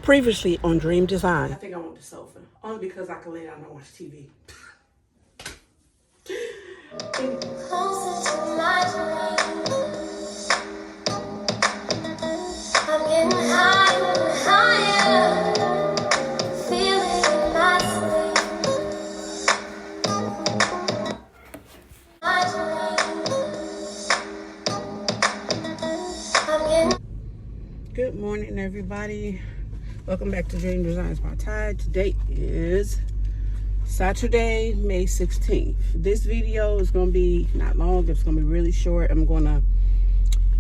Previously on Dream Design. I think I want the sofa. Only because I can lay down and watch TV. Closer to my dream. I'm getting higher and higher. Feel it in my sleep. My dream. I'm getting. Good morning, everybody. Welcome back to Dream Designs by Tide. Today is Saturday, May 16th. This video is going to be not long. It's going to be really short. I'm going to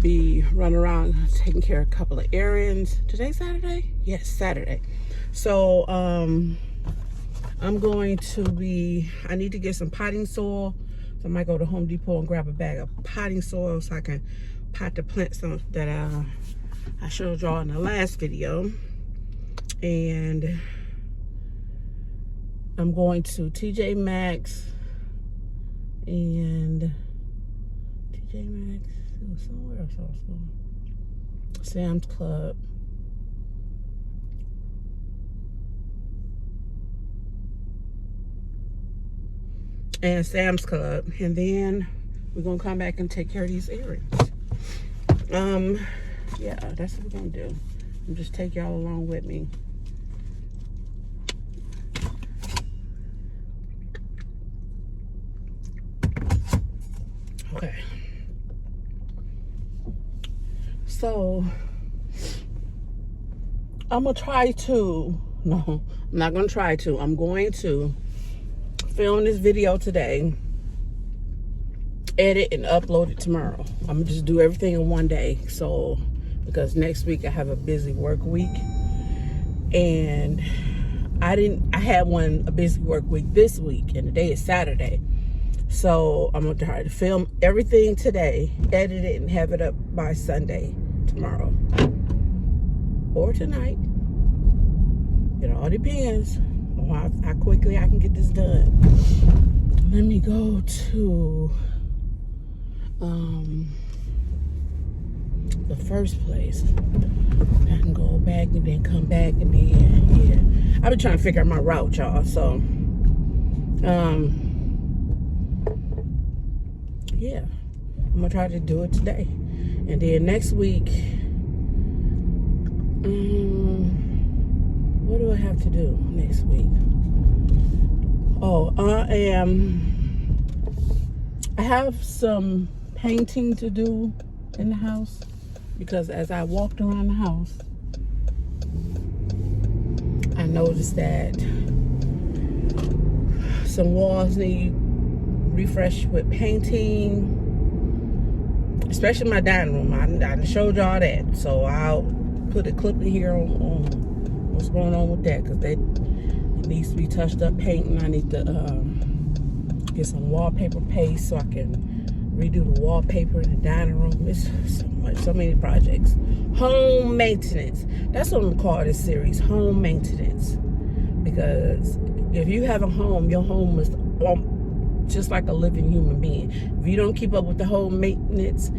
be running around taking care of a couple of errands. Today's Saturday? Yes, Saturday. So, I'm going to be, I need to get some potting soil. So I might go to Home Depot and grab a bag of potting soil so I can pot the plants that I showed y'all in the last video. And I'm going to TJ Maxx and TJ Maxx, it was somewhere else also. Sam's Club. And Sam's Club. And then we're gonna come back and take care of these errands. Yeah, that's what we're gonna do. And just take y'all along with me. Okay. So I'm gonna try to, no, I'm not gonna try to. I'm going to film this video today, edit and upload it tomorrow. I'm gonna just do everything in one day. So, because next week I have a busy work week, and I had a busy work week this week, and today is Saturday. So I'm gonna try to film everything today, edit it, and have it up by Sunday, tomorrow, or tonight. It all depends on how quickly I can get this done. Let me go to the first place. I can go back and then come back and then, yeah. I've been trying to figure out my route, y'all. So, yeah, I'm gonna try to do it today. And then next week, what do I have to do next week? Oh, I have some painting to do in the house, because as I walked around the house, I noticed that some walls need refreshed with painting, especially my dining room. I showed y'all that, so I'll put a clip in here on what's going on with that, because it needs to be touched up painting. I need to get some wallpaper paste so I can redo the wallpaper in the dining room. It's so many projects. Home maintenance. That's what I'm gonna call this series, home maintenance. Because if you have a home, your home is just like a living human being. If you don't keep up with the home maintenance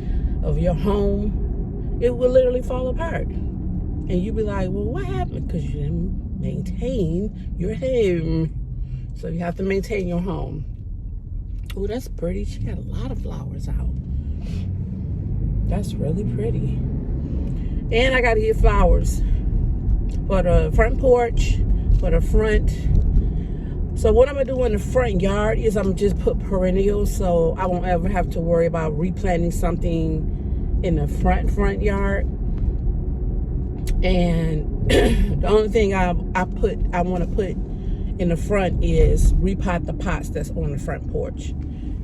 of your home, it will literally fall apart. And you'll be like, well, what happened? Because you didn't maintain your home. So you have to maintain your home. Oh, that's pretty. She got a lot of flowers out. That's really pretty. And I got to get flowers for the front porch, for the front. So what I'm going to do in the front yard is I'm going to just put perennials, so I won't ever have to worry about replanting something in the front yard. And the only thing I want to put in the front is repot the pots that's on the front porch.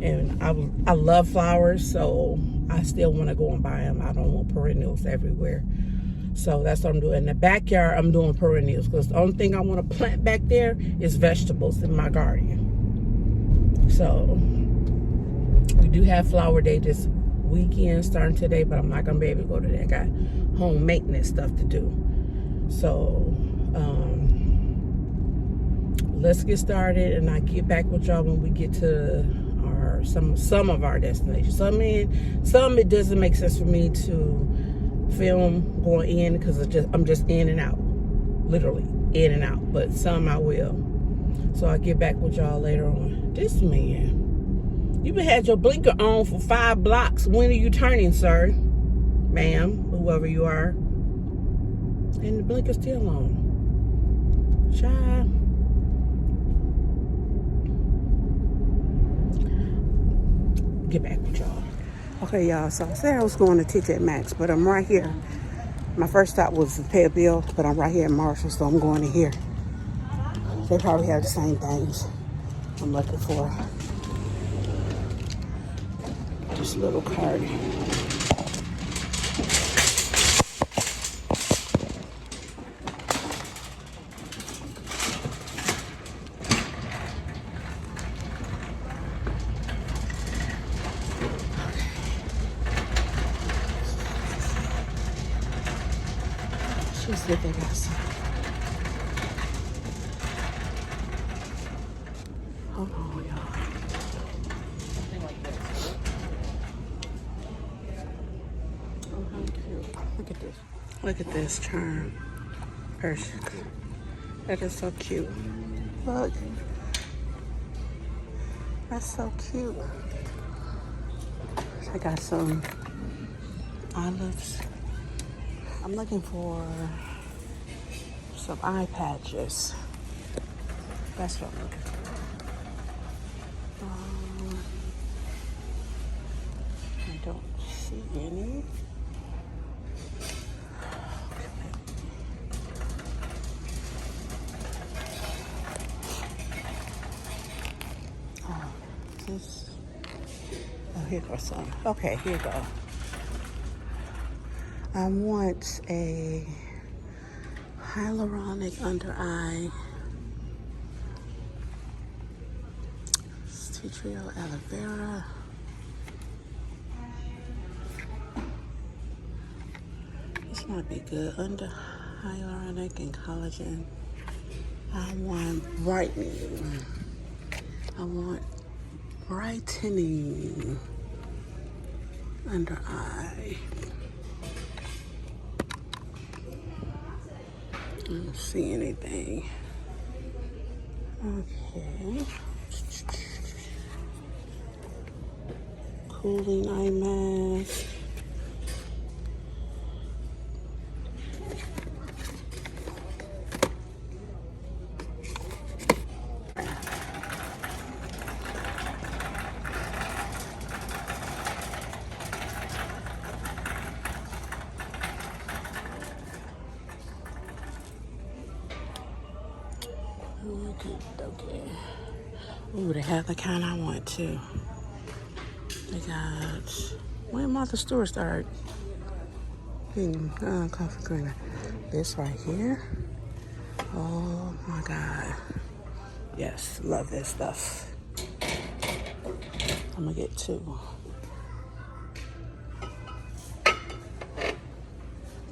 And I love flowers, so I still want to go and buy them. I don't want perennials everywhere. So that's what I'm doing. In the backyard, I'm doing perennials, because the only thing I want to plant back there is vegetables in my garden. So we do have flower day this weekend starting today, but I'm not going to be able to go to that. I got home maintenance stuff to do. So let's get started, and I'll get back with y'all when we get to some of our destinations. Some it doesn't make sense for me to film going in, because I'm just in and out. literally in and out, but some I will. So I'll get back with y'all later on. This man, you've had your blinker on for 5 blocks. When are you turning, sir? Ma'am, whoever you are. And the blinker's still on. Child. Get back with y'all. Okay, y'all, so I said I was going to TJ Maxx, but I'm right here. My first stop was to pay a bill, but I'm right here at Marshals, so I'm going to here. They probably have the same things I'm looking for. This little card. Let's see if they got some. Hold on, y'all. Oh, how cute. Look at this. Look at this charm purse. That is so cute. Look. That's so cute. I got some olives. I'm looking for some eye patches. That's what I'm looking for. I don't see any. Oh, this. Oh, here goes some. Okay, here you go. I want a hyaluronic under eye. Tea tree aloe vera. This might be good. Under hyaluronic and collagen. I want brightening. I want brightening under eye. I don't see anything. Okay. Cooling eye mask. Okay. Ooh, they have the kind I want too. They got, when Martha Stewart started being coffee creamer. This right here. Oh my God. Yes, love this stuff. I'm gonna get 2.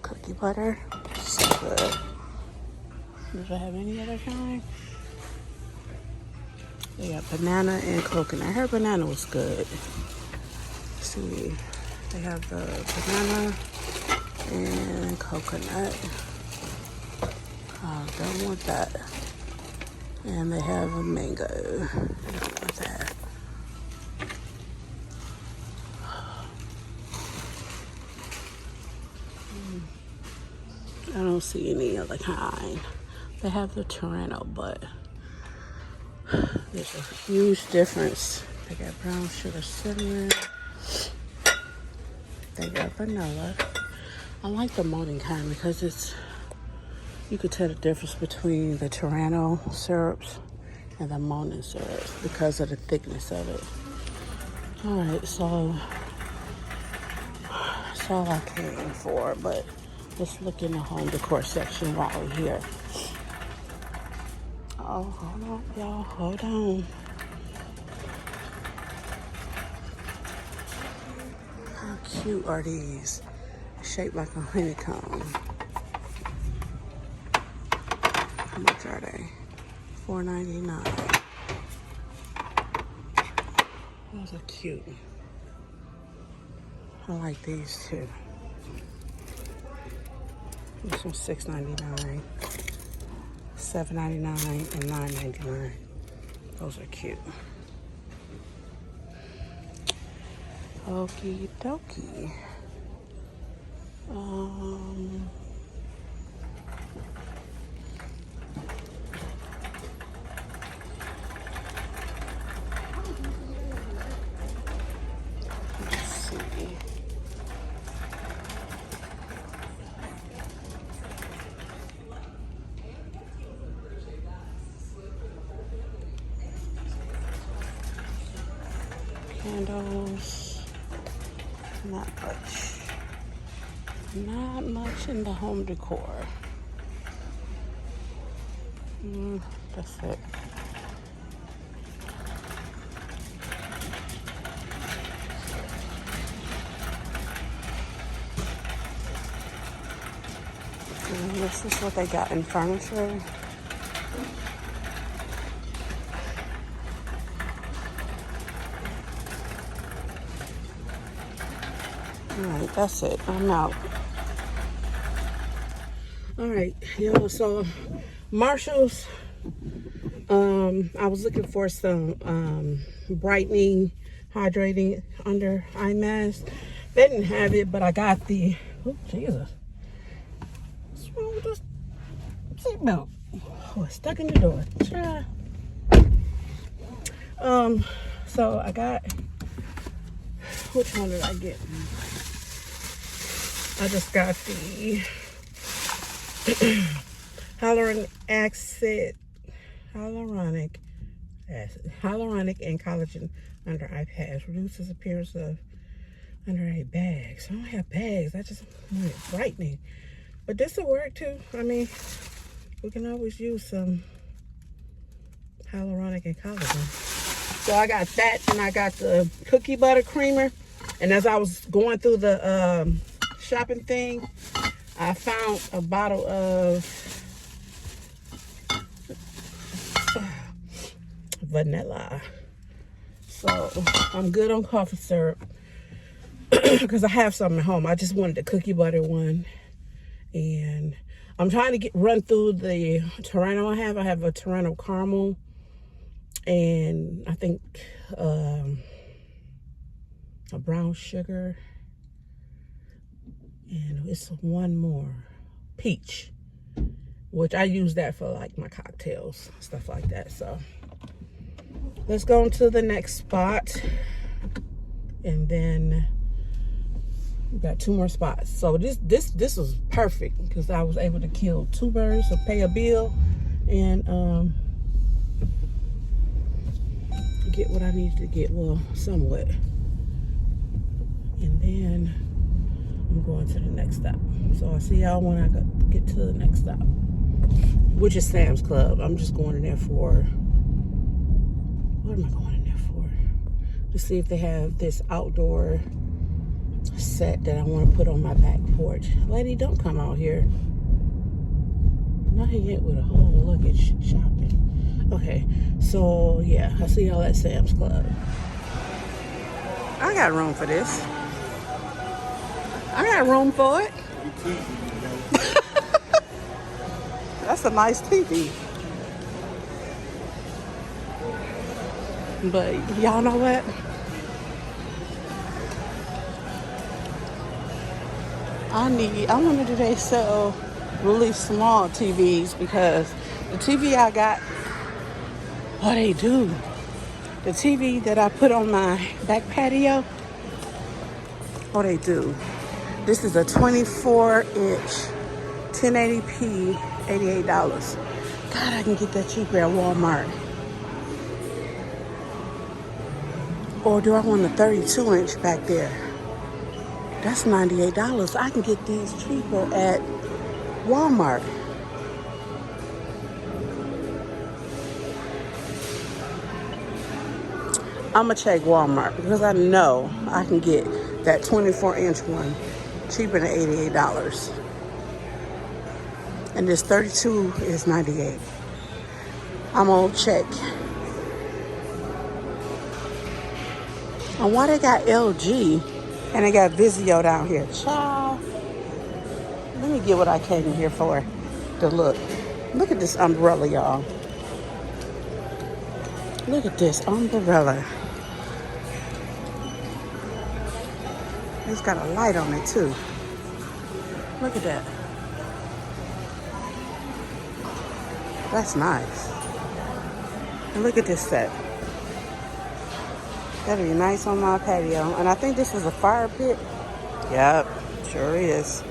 Cookie butter. So good. Does it have any other kind? They got banana and coconut. I heard banana was good. Let's see. They have the banana and coconut. Oh, don't want that. And they have a mango. Don't want that. I don't see any other kind. They have the Toronto, but there's a huge difference. They got brown sugar cinnamon. They got vanilla. I like the molding kind because you could tell the difference between the Toronto syrups and the molding syrups because of the thickness of it. All right, so that's all I came for, but let's look in the home decor section while we're here. Oh, hold on, y'all, hold on. How cute are these? Shaped like a honeycomb. How much are they? $4.99. Those are cute. I like these too. This one's $6.99. $7.99 and $9.99. Those are cute. Okie dokie. Let's see. Candles. Not much. Not much in the home decor. That's it. And this is what they got in furniture. Alright, that's it. I'm out. Alright, yo, so Marshals, I was looking for some brightening, hydrating under eye mask. They didn't have it, but I got the, oh Jesus. What's wrong with this seatbelt? Oh, it's stuck in the door. So I got, which one did I get? I just got the hyaluronic and collagen under eye patch. Reduces appearance of under eye bags. I don't have bags. I just want it brightening. But this will work too. I mean, we can always use some hyaluronic and collagen. So I got that, and I got the cookie butter creamer. And as I was going through the shopping thing, I found a bottle of vanilla. So I'm good on coffee syrup because I have some at home. I just wanted the cookie butter one, and I'm trying to run through the Toronto I have. I have a Toronto caramel, and I think a brown sugar, and it's one more, peach, which I use that for like my cocktails, stuff like that. So let's go on to the next spot, and then we got 2 more spots. So this was perfect because I was able to kill 2 birds, so pay a bill and get what I needed to get, well, somewhat. And then I'm going to the next stop. So I'll see y'all when I get to the next stop, which is Sam's Club. I'm just going in there for, what am I going in there for? To see if they have this outdoor set that I want to put on my back porch. Lady, don't come out here. Not yet with a whole luggage shopping. Okay, so yeah, I'll see y'all at Sam's Club. I got room for this. I got room for it. That's a nice TV. But y'all know what? I wonder do they sell really small TVs, because the TV I got, oh they do. The TV that I put on my back patio, oh they do. This is a 24-inch 1080p, $88. God, I can get that cheaper at Walmart. Or do I want a 32-inch back there? That's $98. I can get these cheaper at Walmart. I'm gonna check Walmart because I know I can get that 24-inch one cheaper than $88. And this 32 is $98. I'm gonna check. And why they got LG and they got Vizio down here? Child, let me get what I came in here for, to look. Look at this umbrella, y'all. Look at this umbrella. It's got a light on it too. Look at that. That's nice. And look at this set. That'll be nice on my patio. And I think this was a fire pit. Yep, sure is.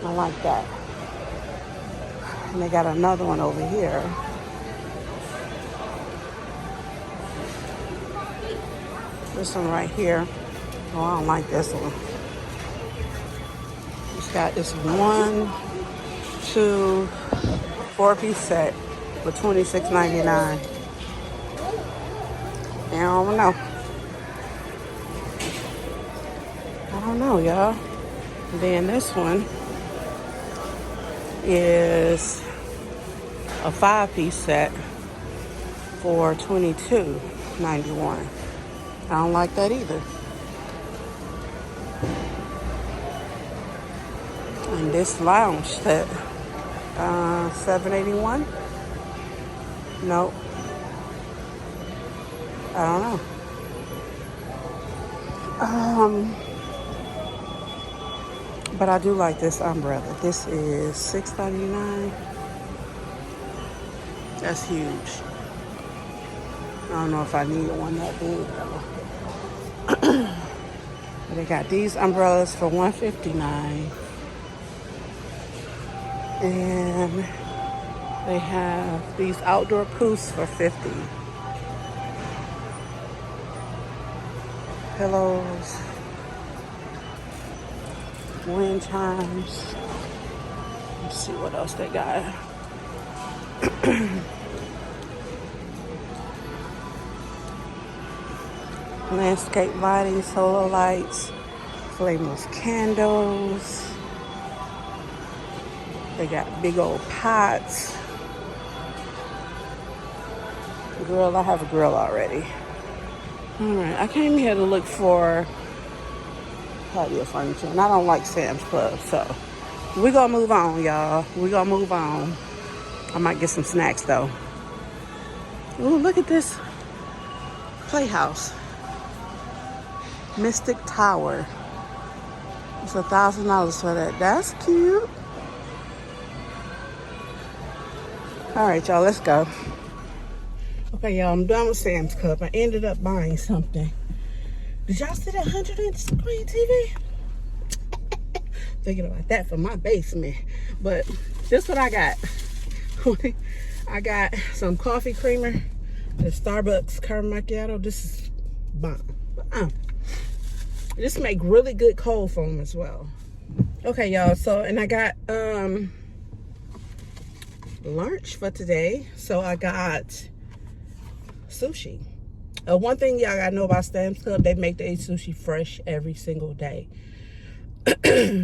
I like that. And they got another one over here. This one right here. Oh, I don't like this one. It's got this 1, 2, 4-piece set for $26.99. I don't know. I don't know, y'all. Then this one is a 5-piece set for $22.91. I don't like that either. And this lounge set, $7.81. Nope. I don't know. But I do like this umbrella. This is $6.99. That's huge. I don't know if I need one that big though. They got these umbrellas for $159. And they have these outdoor poofs for $50. Pillows, wind chimes. Let's see what else they got. Landscape lighting, solar lights, flameless candles. They got big old pots. Grill, I have a grill already. All right, I came here to look for patio furniture, and I don't like Sam's Club, so we're gonna move on, y'all. We're gonna move on. I might get some snacks though. Ooh, look at this playhouse. Mystic Tower. It's $1,000 for that. That's cute. All right, y'all, let's go. Okay, y'all, I'm done with Sam's Club. I ended up buying something. Did y'all see that 100-inch screen TV? Thinking about that for my basement. But this is what I got. I got some coffee creamer. The Starbucks caramel macchiato. This is bomb. This make really good cold foam as well. Okay, y'all. So, and I got lunch for today. So I got sushi. One thing y'all gotta know about Sam's Club, they make their sushi fresh every single day.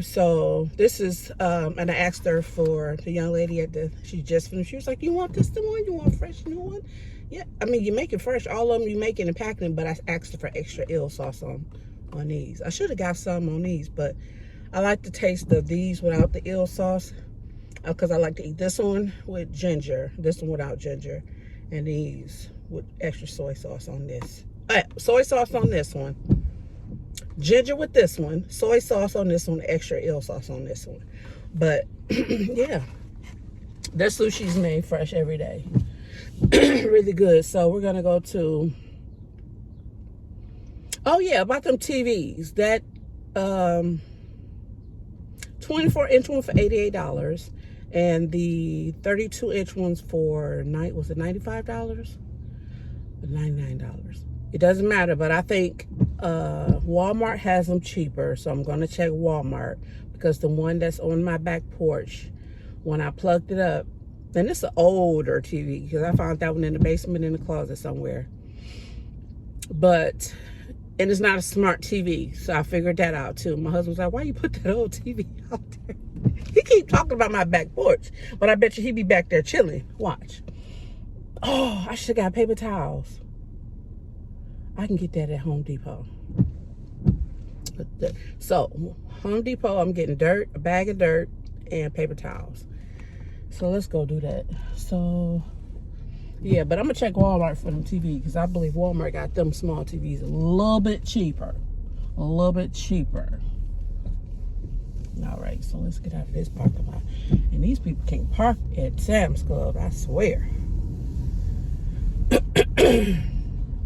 So this is and I asked her for the young lady at the, she just finished, she was like, you want this the one, you want a fresh new one? Yeah, I mean, you make it fresh, all of them you make it and pack them, but I asked her for extra eel sauce on these. I should have got some on these, but I like the taste of these without the eel sauce, because I like to eat this one with ginger, this one without ginger, and these with extra soy sauce on this. Soy sauce on this one, ginger with this one, soy sauce on this one, extra eel sauce on this one. But yeah, their sushi's made fresh every day. Really good. So we're gonna go to, oh yeah, about them TVs, that 24-inch one for $88, and the 32-inch ones for was it $95? $99. It doesn't matter, but I think Walmart has them cheaper, so I'm gonna check Walmart, because the one that's on my back porch, when I plugged it up, and it's an older TV, because I found that one in the basement in the closet somewhere, but and it's not a smart TV, so I figured that out too. My husband's like, why you put that old TV out there? He keep talking about my back porch, but I bet you he be back there chilling. Watch. Oh, I should have got paper towels. I can get that at Home Depot. So, Home Depot, I'm getting dirt, a bag of dirt, and paper towels. So let's go do that. So yeah, but I'm gonna check Walmart for them TV because I believe Walmart got them small TVs a little bit cheaper. A little bit cheaper. All right, so let's get out of this parking lot. And these people can't park at Sam's Club, I swear.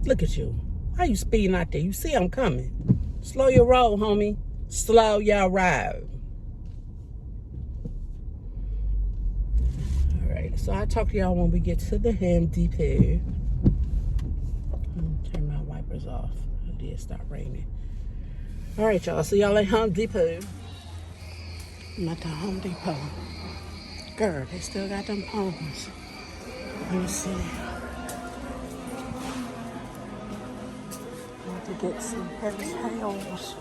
Look at you. Why you speeding out there? You see I'm coming. Slow your roll, homie. Slow your roll. All right, so I'll talk to y'all when we get to the Home Depot. Turn my wipers off. It did start raining. All right, y'all. So y'all at Home Depot. I'm at the Home Depot. Girl, they still got them phones. Let me see. I want to get some heavy tails.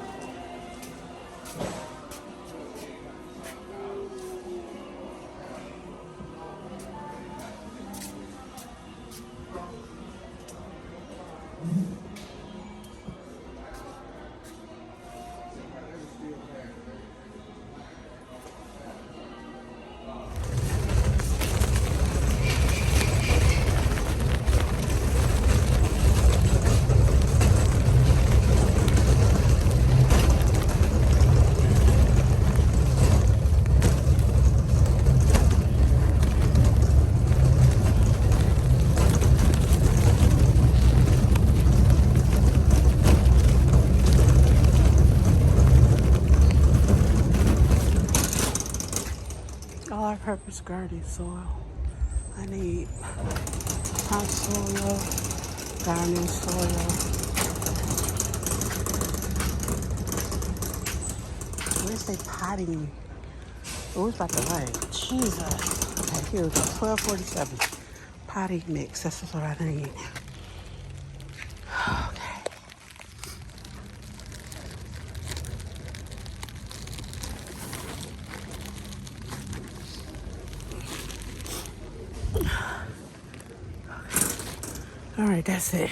All-purpose garden soil. I need topsoil, garden soil. Where's the potting? Oh, it's about to rain. Jesus. Okay, here we go. 1247. Potting mix. This is what I need. Okay. All right, that's it.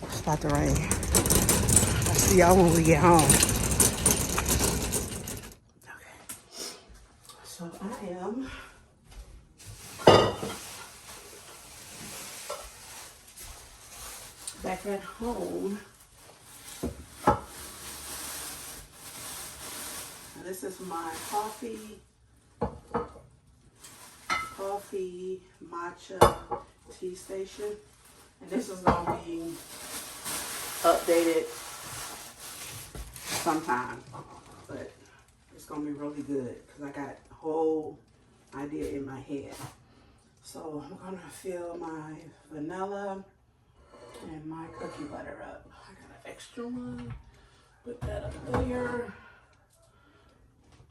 It's about to rain. I'll see y'all when we get home. Okay. So I am back at home. And this is my coffee matcha tea station. And this is going to be updated sometime. But it's going to be really good because I got a whole idea in my head. So I'm going to fill my vanilla and my cookie butter up. I got an extra one. Put that up there.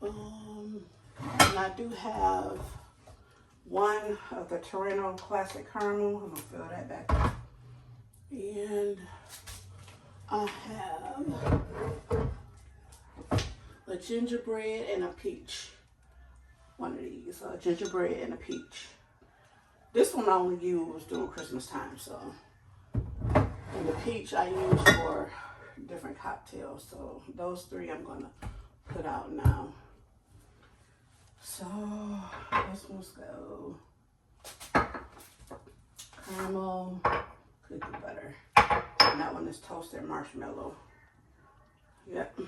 And I do have one of the Torino Classic Caramel. I'm gonna fill that back up. And I have a gingerbread and a peach. One of these, a gingerbread and a peach. This one I only use during Christmas time, so. And the peach I use for different cocktails. So those three I'm gonna put out now. So this one's go caramel, cookie butter. And that one is toasted marshmallow. Yep.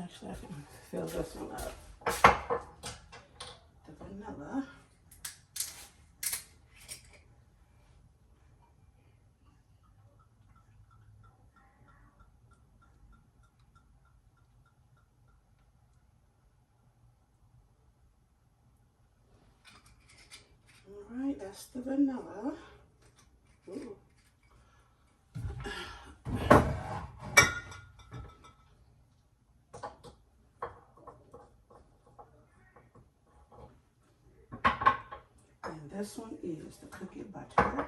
Actually, I can fill this one up. The vanilla. All right, that's the vanilla. Ooh. And this one is the cookie butter.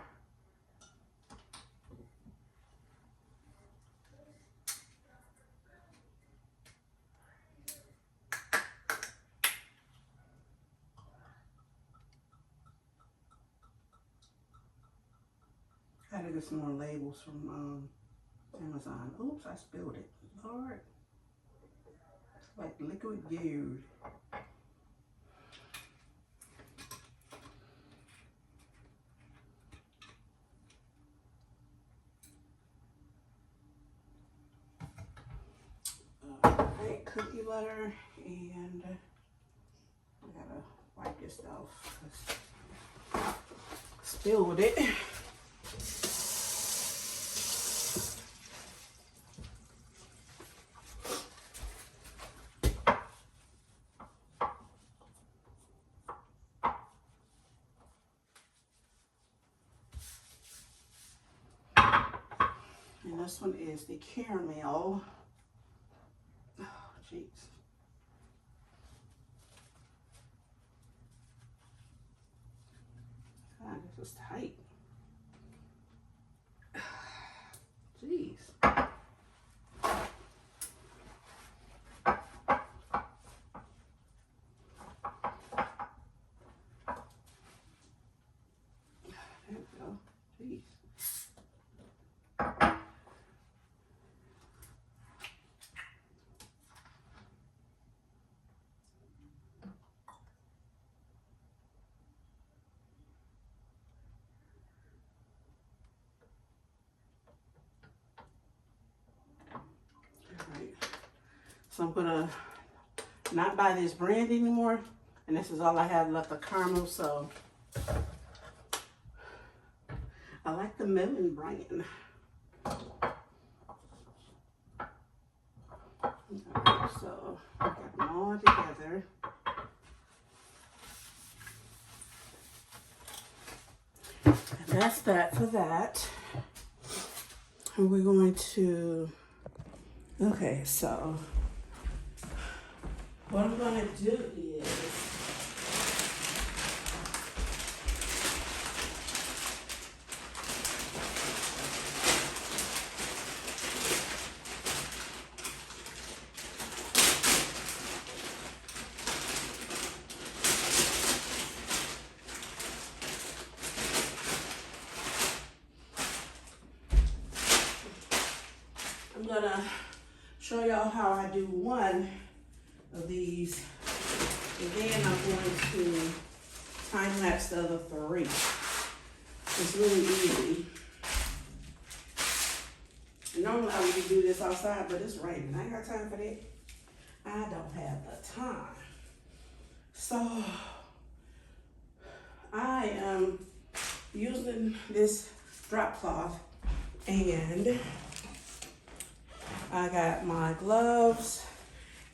I had to get some more labels from Amazon. Oops, I spilled it. Lord. It's like liquid gold. Alright, cookie butter, and I gotta wipe this off. Spilled it. And this one is the caramel. Oh, jeez. God, this is tight. Jeez. There we go. Jeez. So I'm gonna not buy this brand anymore, and this is all I have left of caramel. So I like the melon brand. Alright, so I got them all together. And that's that for that. And we're going to, okay, so what I'm gonna do is I'm gonna show y'all how I do one of these, and then I'm going to time lapse the other three. It's really easy. Normally I would do this outside, but it's raining. I ain't got time for that. I don't have the time. So I am using this drop cloth, and I got my gloves,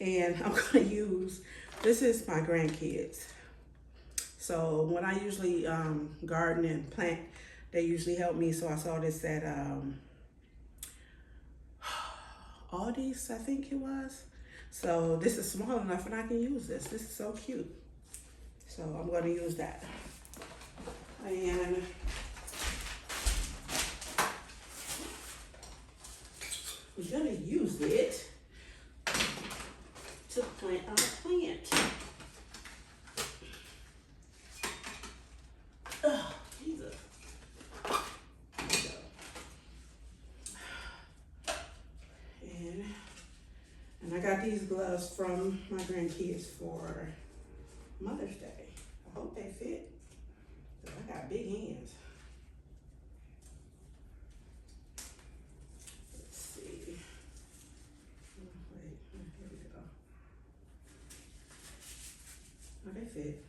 and I'm gonna use, this is my grandkids. So when I usually garden and plant, they usually help me. So I saw this at Aldi's, I think it was. So this is small enough and I can use this. This is so cute. So I'm gonna use that. And we're gonna use it to plant our plant. Oh, Jesus. And I got these gloves from my grandkids for Mother's Day. I hope they fit. I got big hands. Let's see. Wait, here we go. Oh, they fit.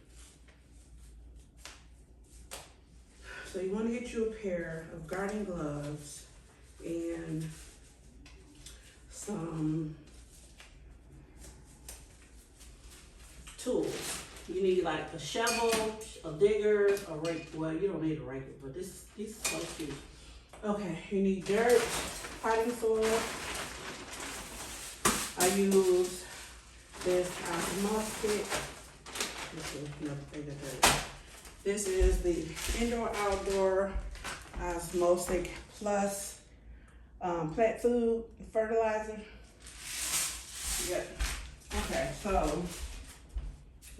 So you want to get you a pair of garden gloves and some tools. You need like a shovel, a digger, a rake. Well, you don't need a rake, but this is so cute. Okay, you need dirt, potting soil. I use this osmotic. This is another thing of dirt. This is the indoor-outdoor osmotic plus plant food fertilizer. Yep. Okay, so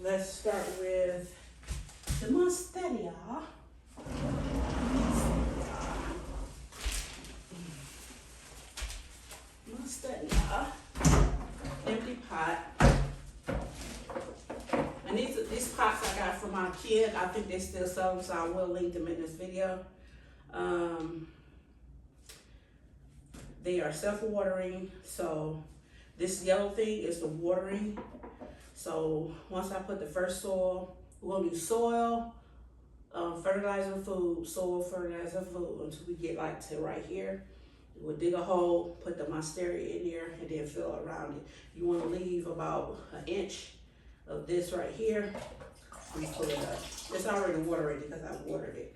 let's start with the Monstera. kid. I think they still sell them, so I will link them in this video. They are self-watering, so this yellow thing is the watering. So once I put the first soil, we're gonna do soil, fertilizer, food, soil, fertilizer, food, until we get like to right here. We'll dig a hole, put the monstera in there, and then fill around it. You wanna leave about an inch of this right here. Let me pull it up. It's already watered because I watered it.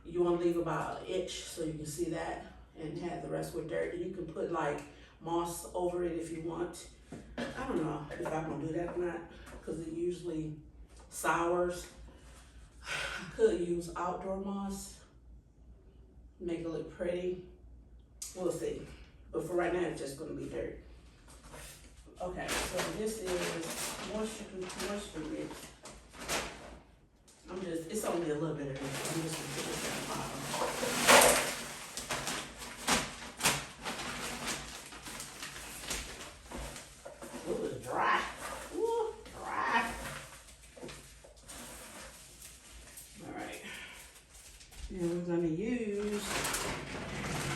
You wanna leave about an inch so you can see that, and have the rest with dirt. And you can put like moss over it if you want. I don't know if I'm gonna do that or not, because it usually sours. I could use outdoor moss, make it look pretty. We'll see. But for right now, it's just gonna be dirt. Okay, so this is moisture rich. It's only a little bit of this. I'm just gonna put this at the bottom. Ooh, it's dry. Ooh, dry. All right. Now we're gonna use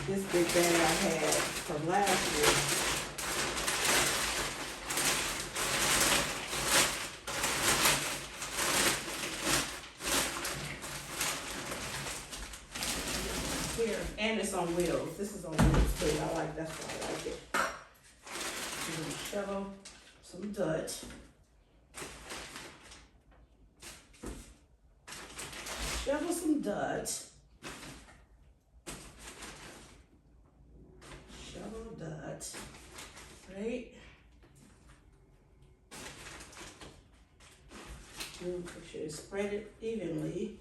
this big bag I had from last year. Here, and it's on wheels. This is on wheels too. That's why I like it. I'm gonna shovel some dirt. Shovel some dirt. Shovel dirt. Right? And make sure you spread it evenly.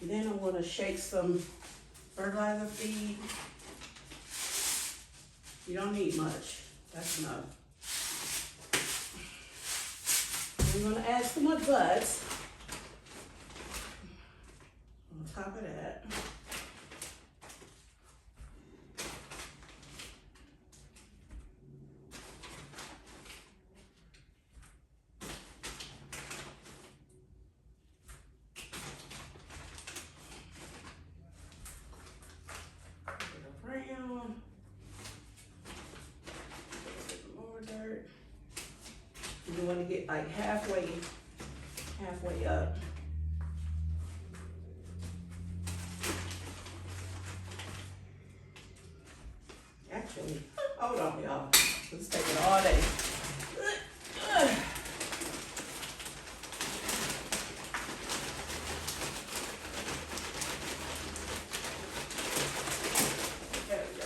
And then I'm gonna shake some fertilizer feed. You don't need much. That's enough. I'm gonna add some more buds on top of that. You want to get like halfway up. Actually, hold on, y'all. Let's take it all day. There we go.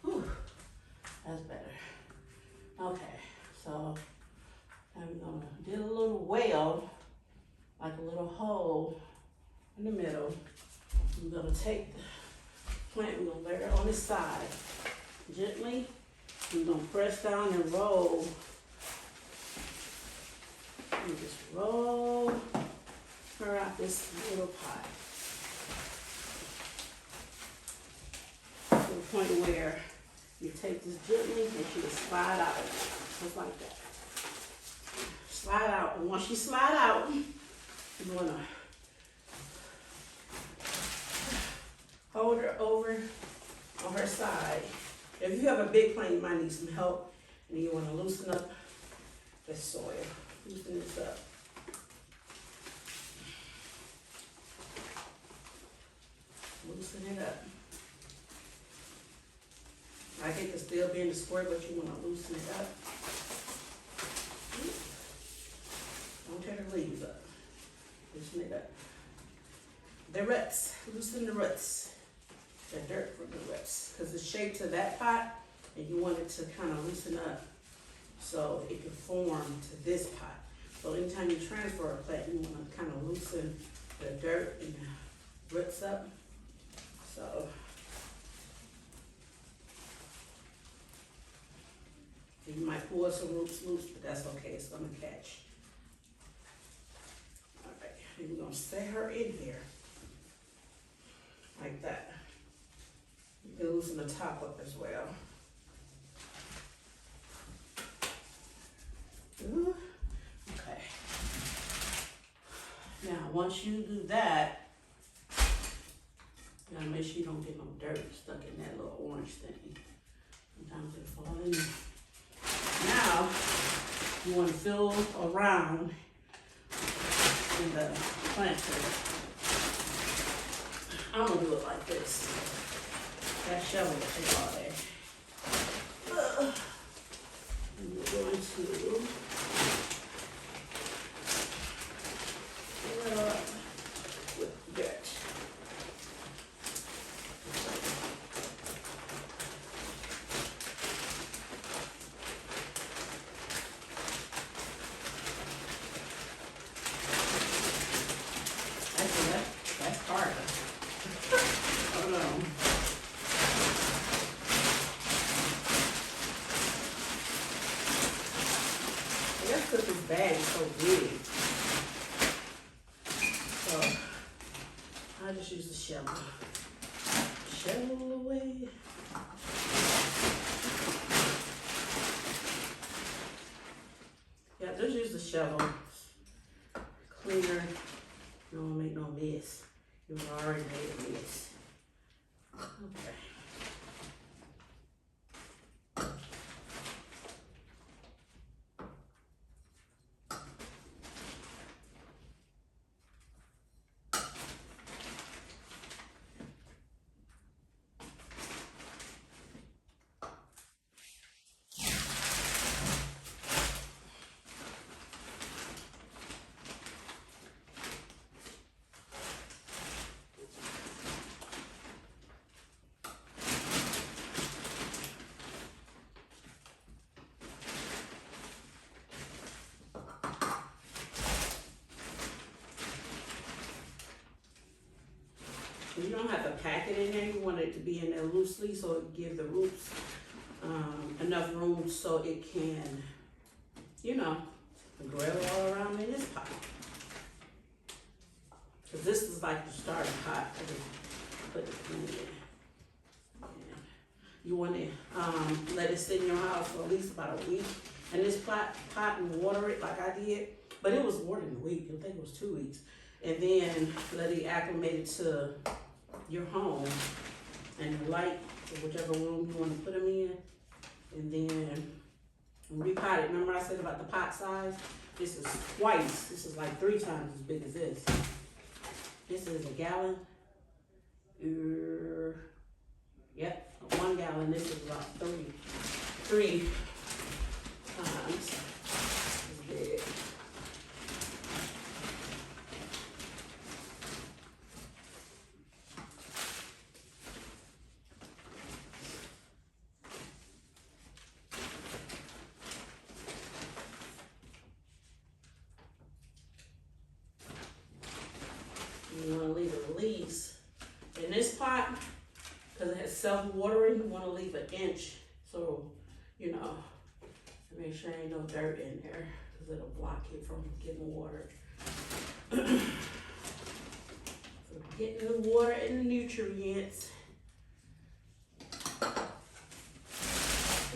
Whew, that's better. Okay, so now we're gonna do a little well, like a little hole in the middle. We're gonna take the plant, we're gonna lay it on its side gently. We're gonna press down and roll. And just roll her out this little pot to the point where you take this gently and she will slide out, just like that. Slide out, and once you slide out, you're gonna hold her over on her side. If you have a big plant, you might need some help, and you wanna loosen up the soil. Loosen this up. Loosen it up. Like it could still be in the square, but you want to loosen it up. Don't tear the leaves up. Loosen it up. The roots. Loosen the roots. The dirt from the roots. Because it's shaped to that pot, and you want it to kind of loosen up so it can form to this pot. So anytime you transfer a plant, you want to kind of loosen the dirt and the roots up. So you might pull some roots loose, but that's okay. It's gonna catch. All right, and we're gonna set her in here like that. You can loosen the top up as well. Ooh. Okay. once you do that, you gotta make sure you don't get no dirt stuck in that little orange thing. Sometimes it fall in. Now, you want to fill around in the planter. I'm gonna do it like this. That shovel will take all that. And we're going to fill it up with dirt. Actually, that's harder. Oh no. I guess because this bag is so big. So I just use the shovel. Shovel away. Yeah, just use the shovel. Cleaner. You don't make no mess. You've already made a mess. Okay. You don't have to pack it in there. You want it to be in there loosely so it gives the roots enough room so it can, you know, grow all around in this pot. Because this is like the starter pot. I just put it in there. Yeah. You want to let it sit in your house for at least about a week. And this pot and water it like I did. But it was more than a week. I think it was 2 weeks. And then let it acclimate it to your home and your light, or whichever room you want to put them in. And then repot it. Remember I said about the pot size? This is twice. This is like 3 times as big as this. This is a gallon. Yep, 1 gallon. This is about 3 times as big. You want to leave it at least in this pot, because it has self-watering, you want to leave an inch so, you know, to make sure ain't no dirt in there, because it'll block it from getting water. So getting the water and the nutrients.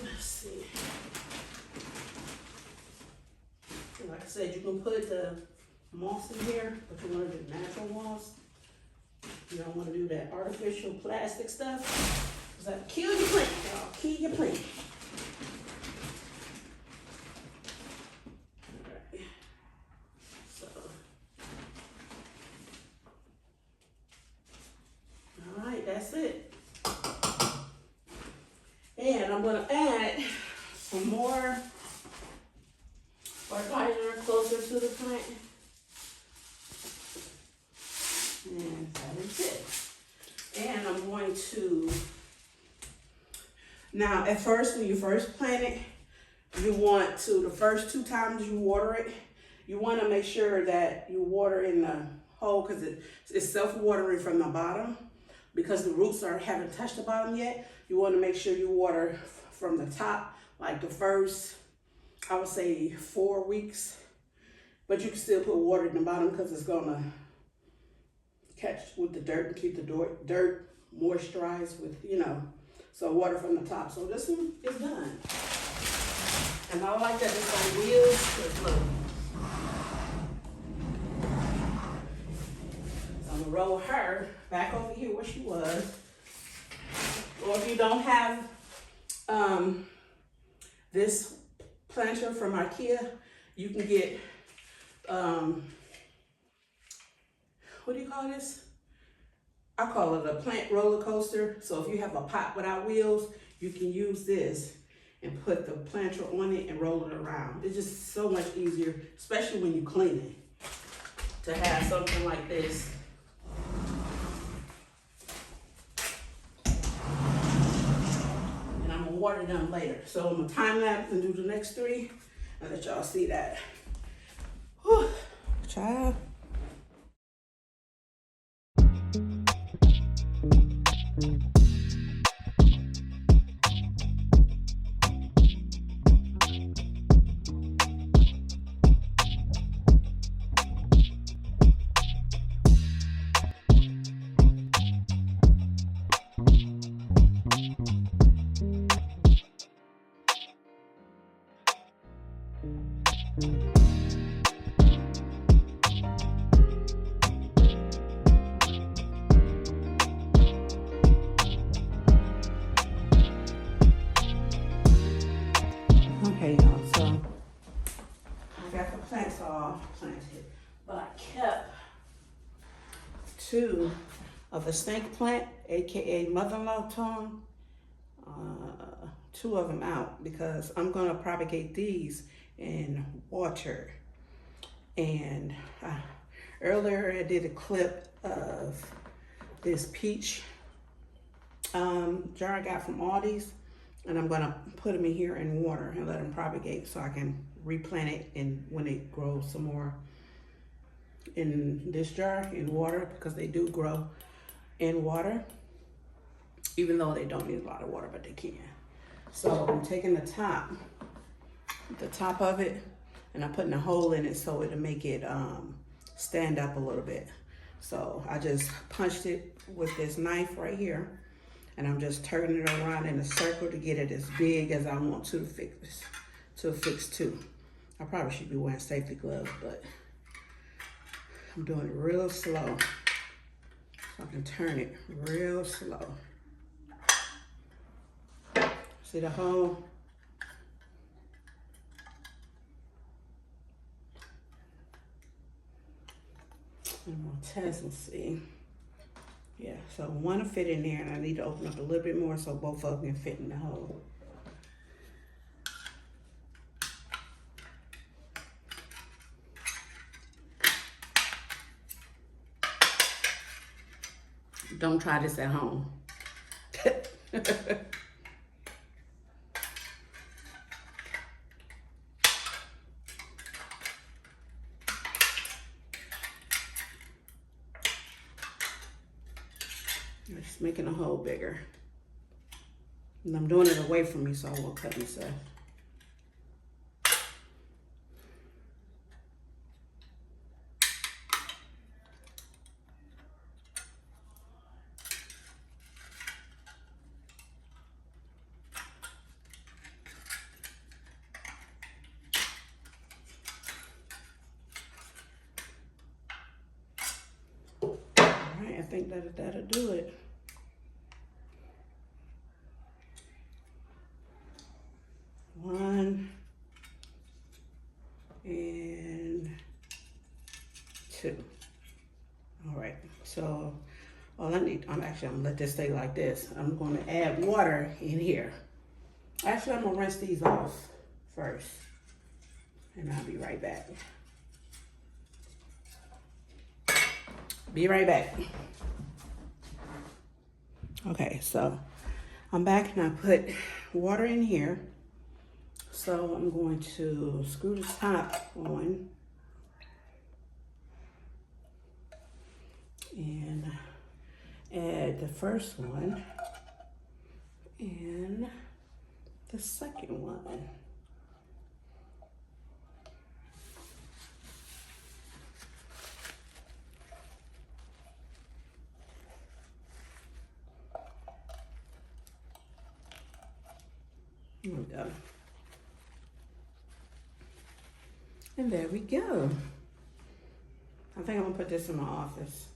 Let's see. Like I said, you can put the moss in here, but you want to do natural moss. You don't want to do that artificial plastic stuff, because that'll kill your plant, y'all. Kill your plant. Alright. So. Alright, that's it. And I'm going to add some more fertilizer closer to the plant. And that is it. And I'm going to, now at first, when you first plant it, you want to, the first 2 times you water it, you want to make sure that you water in the hole, because it's self-watering from the bottom, because the roots haven't touched the bottom yet. You want to make sure you water from the top, like the first, I would say 4 weeks, but you can still put water in the bottom because it's gonna catch with the dirt and keep the dirt moisturized with, you know, so water from the top. So this one is done. And I like that it's on wheels, because look, I'm gonna roll her back over here where she was. Or if you don't have this planter from IKEA, you can get, what do you call this? I call it a plant roller coaster. So if you have a pot without wheels, you can use this and put the planter on it and roll it around. It's just so much easier, especially when you clean it, to have something like this. And I'm gonna water them later. So I'm gonna time lapse and do the next 3 and let y'all see that. Whew. Child. Okay, y'all, so I got the plants all planted, but I kept 2 of the snake plant, aka mother-in-law tongue, 2 of them out because I'm gonna propagate these in water. And earlier I did a clip of this peach jar I got from Aldi's. And I'm gonna put them in here in water and let them propagate so I can replant it and when it grows some more in this jar in water, because they do grow in water, even though they don't need a lot of water, but they can. So I'm taking the top of it, and I'm putting a hole in it so it'll make it stand up a little bit. So I just punched it with this knife right here. And I'm just turning it around in a circle to get it as big as I want to fix too. I probably should be wearing safety gloves, but I'm doing it real slow. So I can turn it real slow. See the hole? I'm gonna test and see. Yeah, so one will fit in there, and I need to open up a little bit more so both of them can fit in the hole. Don't try this at home. I'm just making a hole bigger. And I'm doing it away from me so I won't cut myself. I think that'll do it. One and 2. All right, so all I need, I'm gonna let this stay like this. I'm gonna add water in here. Actually, I'm gonna rinse these off first, and I'll be right back. Be right back. Okay, so I'm back and I put water in here. So I'm going to screw the top on and add the first one and the second one. There we go. And there we go. I think I'm gonna put this in my office.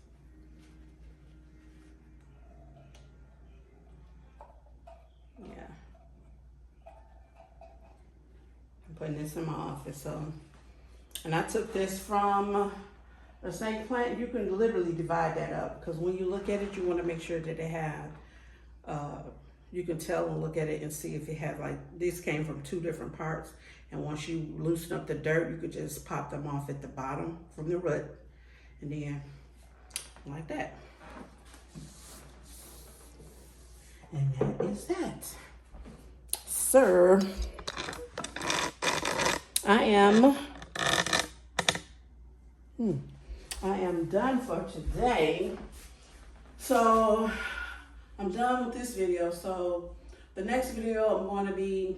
putting this in my office. So, and I took this from a snake plant. You can literally divide that up because when you look at it, you want to make sure that they have, you can tell and look at it and see if it had like, this came from 2 different parts. And once you loosen up the dirt, you could just pop them off at the bottom from the root. And then like that. And that is that. Sir, I am done for today. So I'm done with this video. So the next video I'm going to be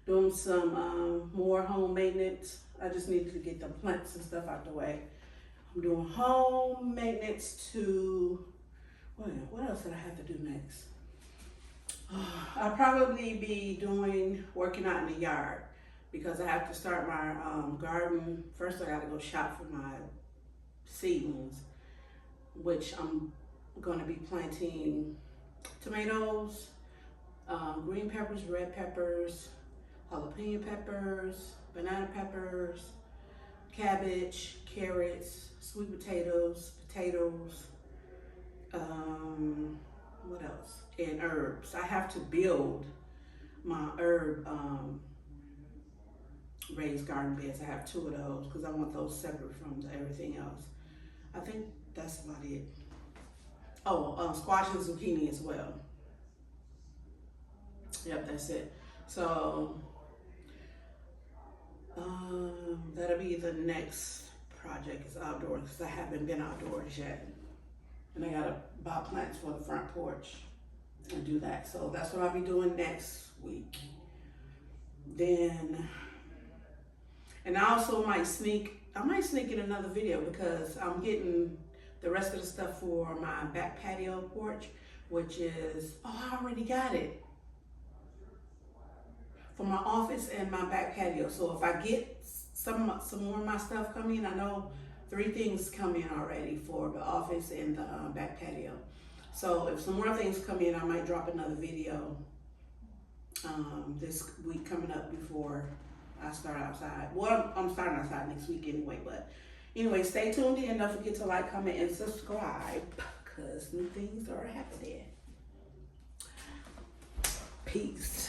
doing some more home maintenance. I just needed to get the plants and stuff out the way. I'm doing home maintenance to, what else did I have to do next? I'll probably be working out in the yard because I have to start my garden. First, I got to go shop for my seedlings, which I'm going to be planting tomatoes, green peppers, red peppers, jalapeno peppers, banana peppers, cabbage, carrots, sweet potatoes, what else? And herbs. I have to build my herb raised garden beds. I have 2 of those because I want those separate from everything else. I think that's about it. Oh, squash and zucchini as well. Yep, that's it. So that'll be the next project is outdoors because I haven't been outdoors yet. And I gotta buy plants for the front porch and do that. So that's what I'll be doing next week. Then, and I also might sneak in another video because I'm getting the rest of the stuff for my back patio porch, which is, I already got it. For my office and my back patio. So if I get some more of my stuff coming, I know 3 things come in already for the office and the back patio. So if some more things come in, I might drop another video this week coming up before I start outside. Well, I'm starting outside next week anyway, but anyway, stay tuned in. Don't forget to like, comment, and subscribe because new things are happening. Peace.